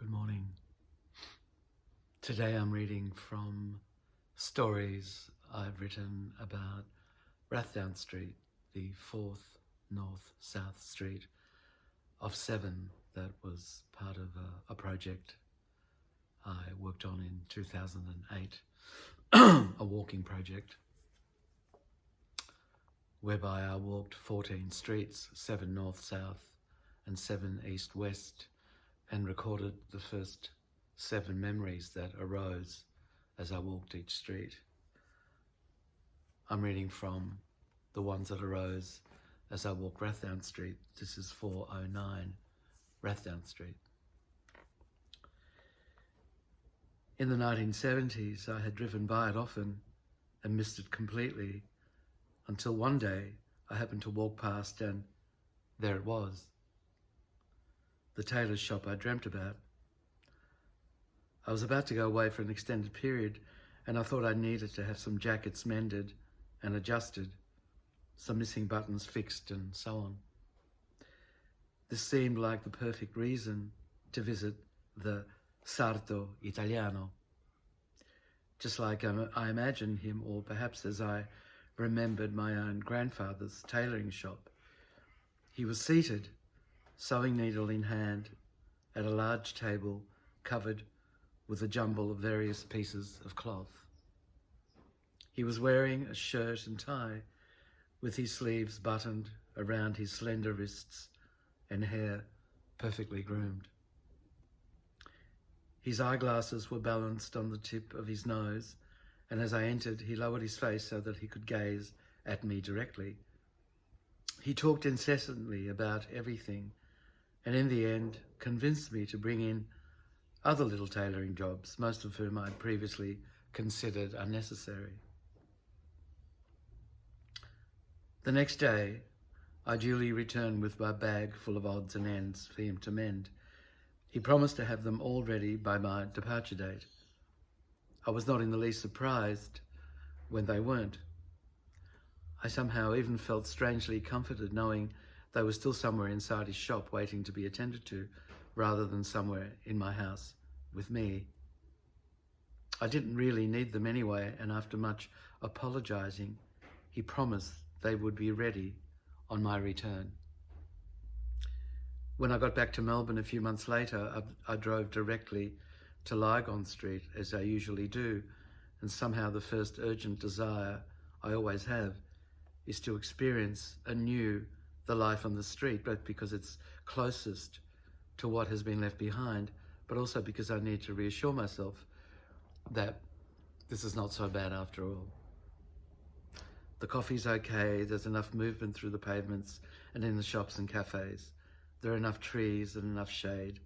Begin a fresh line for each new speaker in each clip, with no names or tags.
Good morning. Today I'm reading from stories I've written about Rathdowne Street, the fourth north-south street of 7 that was part of a project I worked on in 2008, a walking project whereby I walked 14 streets, 7 north-south and 7 east-west, and recorded the first 7 memories that arose as I walked each street. I'm reading from the ones that arose as I walked Rathdowne Street. This is 409 Rathdowne Street. In the 1970s, I had driven by it often and missed it completely, until one day I happened to walk past and there it was. The tailor's shop I dreamt about. I was about to go away for an extended period and I thought I needed to have some jackets mended and adjusted, some missing buttons fixed and so on. This seemed like the perfect reason to visit the Sarto Italiano, just like I imagined him, or perhaps as I remembered my own grandfather's tailoring shop. He was seated, sewing needle in hand, at a large table covered with a jumble of various pieces of cloth. He was wearing a shirt and tie with his sleeves buttoned around his slender wrists and hair perfectly groomed. His eyeglasses were balanced on the tip of his nose, and as I entered, he lowered his face so that he could gaze at me directly. He talked incessantly about everything, and in the end convinced me to bring in other little tailoring jobs, most of whom I'd previously considered unnecessary. The next day, I duly returned with my bag full of odds and ends for him to mend. He promised to have them all ready by my departure date. I was not in the least surprised when they weren't. I somehow even felt strangely comforted knowing they were still somewhere inside his shop waiting to be attended to, rather than somewhere in my house with me. I didn't really need them anyway, and after much apologising, he promised they would be ready on my return. When I got back to Melbourne a few months later, I drove directly to Lygon Street, as I usually do, and somehow the first urgent desire I always have is to experience anew the life on the street, both because it's closest to what has been left behind, but also because I need to reassure myself that this is not so bad after all. The coffee's okay, there's enough movement through the pavements and in the shops and cafes. There are enough trees and enough shade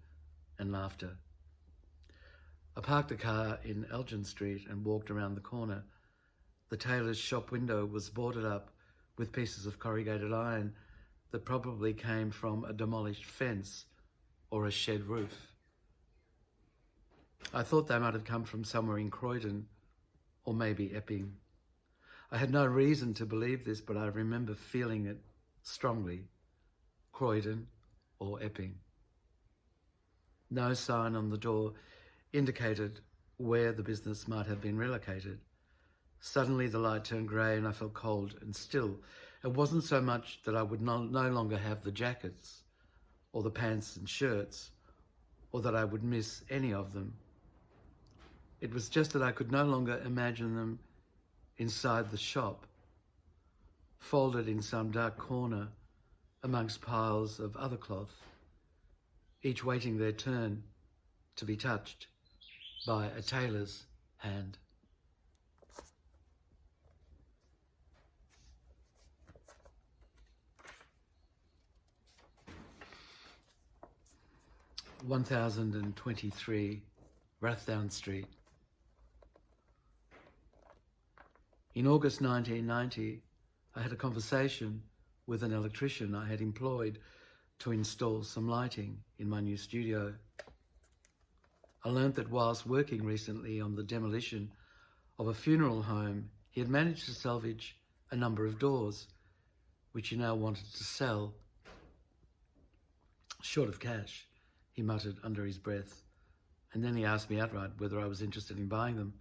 and laughter. I parked the car in Elgin Street and walked around the corner. The tailor's shop window was boarded up with pieces of corrugated iron that probably came from a demolished fence or a shed roof. I thought they might have come from somewhere in Croydon or maybe Epping. I had no reason to believe this, but I remember feeling it strongly. Croydon or Epping. No sign on the door indicated where the business might have been relocated. Suddenly the light turned grey and I felt cold and still. It wasn't so much that I would no longer have the jackets or the pants and shirts, or that I would miss any of them. It was just that I could no longer imagine them inside the shop, folded in some dark corner amongst piles of other cloth, each waiting their turn to be touched by a tailor's hand. (1023) Rathdowne Street. In August 1990, I had a conversation with an electrician I had employed to install some lighting in my new studio. I learnt that whilst working recently on the demolition of a funeral home, he had managed to salvage a number of doors, which he now wanted to sell. Short of cash, he muttered under his breath. and then he asked me outright whether I was interested in buying them.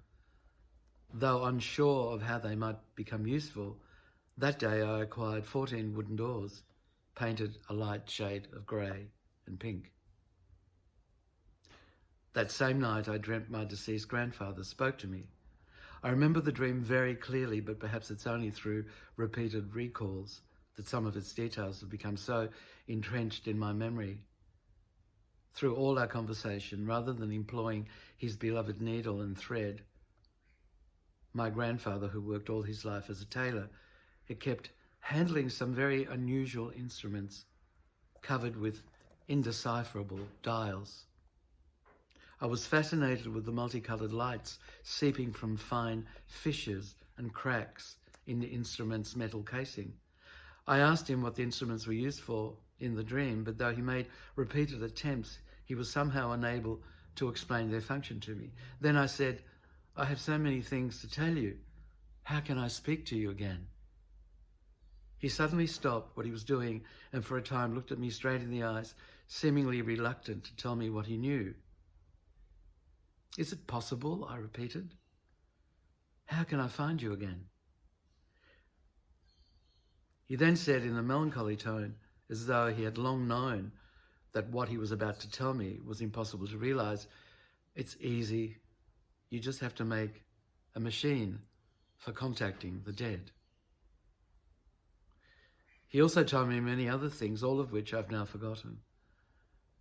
Though unsure of how they might become useful, that day I acquired 14 wooden doors, painted a light shade of grey and pink. That same night I dreamt my deceased grandfather spoke to me. I remember the dream very clearly, but perhaps it's only through repeated recalls that some of its details have become so entrenched in my memory. Through all our conversation, rather than employing his beloved needle and thread, my grandfather, who worked all his life as a tailor, had kept handling some very unusual instruments covered with indecipherable dials. I was fascinated with the multicoloured lights seeping from fine fissures and cracks in the instrument's metal casing. I asked him what the instruments were used for in the dream, but though he made repeated attempts, he was somehow unable to explain their function to me. Then I said, "I have so many things to tell you. How can I speak to you again?" He suddenly stopped what he was doing and for a time looked at me straight in the eyes, seemingly reluctant to tell me what he knew. "Is it possible?" I repeated. "How can I find you again?" He then said in a melancholy tone, as though he had long known that what he was about to tell me was impossible to realise, "It's easy. You just have to make a machine for contacting the dead." He also told me many other things, all of which I've now forgotten.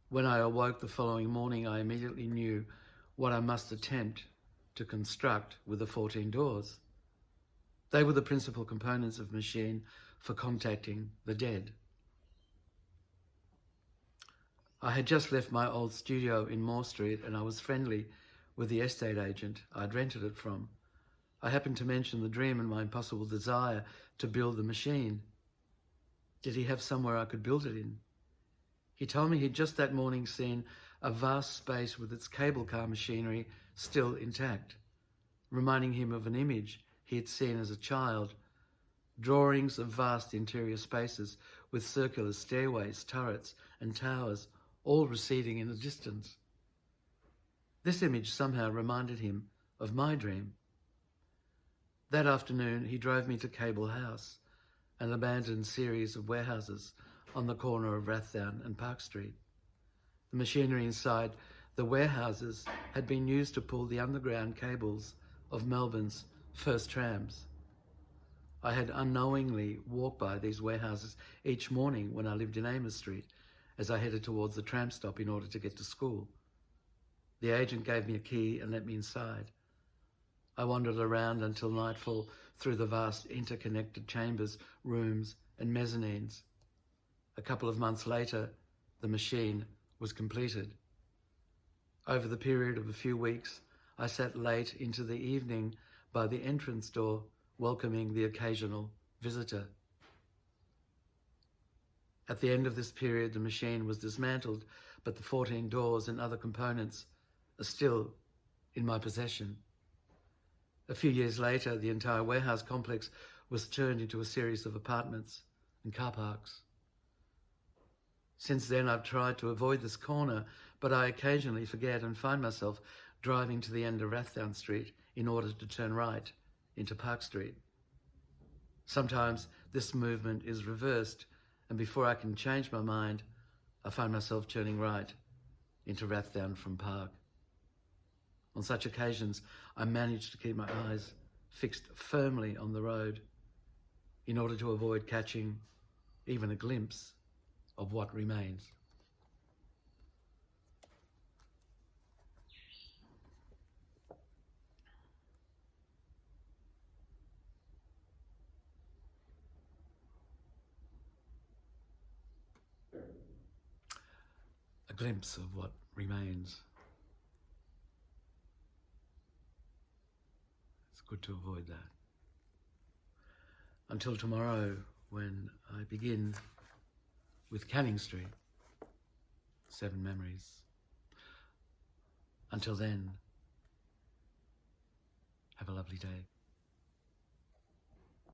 When I awoke the following morning, I immediately knew what I must attempt to construct with the 14 doors. They were the principal components of machine for contacting the dead. I had just left my old studio in Moore Street and I was friendly with the estate agent I'd rented it from. I happened to mention the dream and my impossible desire to build the machine. Did he have somewhere I could build it in? He told me he'd just that morning seen a vast space with its cable car machinery still intact, reminding him of an image he had seen as a child, drawings of vast interior spaces with circular stairways, turrets and towers, all receding in the distance. This image somehow reminded him of my dream. That afternoon he drove me to Cable House, an abandoned series of warehouses on the corner of Rathdowne and Park Street. The machinery inside the warehouses had been used to pull the underground cables of Melbourne's first trams. I had unknowingly walked by these warehouses each morning when I lived in Amos Street as I headed towards the tram stop in order to get to school. The agent gave me a key and let me inside. I wandered around until nightfall through the vast interconnected chambers, rooms and mezzanines. A couple of months later, the machine was completed. Over the period of a few weeks, I sat late into the evening by the entrance door, welcoming the occasional visitor. At the end of this period, the machine was dismantled, but the 14 doors and other components are still in my possession. A few years later, the entire warehouse complex was turned into a series of apartments and car parks. Since then, I've tried to avoid this corner, but I occasionally forget and find myself driving to the end of Rathdowne Street in order to turn right into Park Street. Sometimes this movement is reversed, and before I can change my mind, I find myself turning right into Rathdowne from Park. On such occasions, I manage to keep my eyes fixed firmly on the road in order to avoid catching even a glimpse of what remains. A glimpse of what remains. It's good to avoid that. Until tomorrow, when I begin with Canning Street, 7 Memories. Until then, have a lovely day.